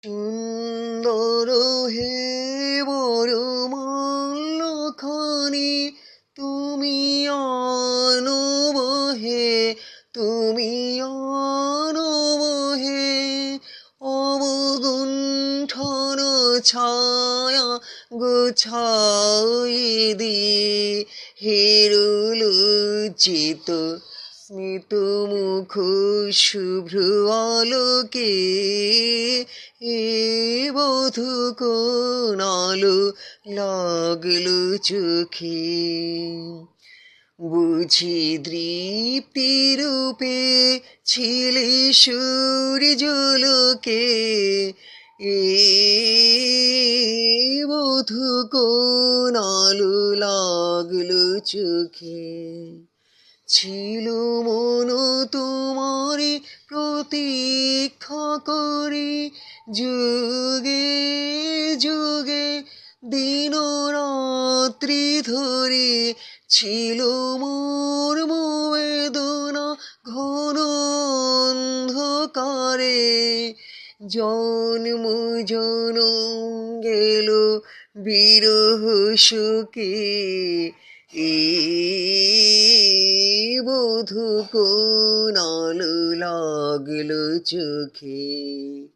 সুন্দর হে বড় মল্লখানি, তুমি আনব হে, তুমি আনব হে। অবগুণ্ঠন ছায়া গোছাই দিয়ে, হেরুলুচিত স্মিত মুখ শুভ্র আলোকে, এ বধূ কোন আলো লাগলো চোখে। বুঝি দৃপ্তি রূপে ছিলে সূর্যালোকে, এ বধূ কোন আলো লাগলো চোখে। ছিল মন তোমারি প্রতীক্ষা করি, যুগে যুগে দিন রাত্রি ধরে। ছিল মোর বেদনা ঘন অন্ধকারে, জন্ম জনম গেল বিরহ শোকে। এ বধূ কোন আলো লাগলো চোখে।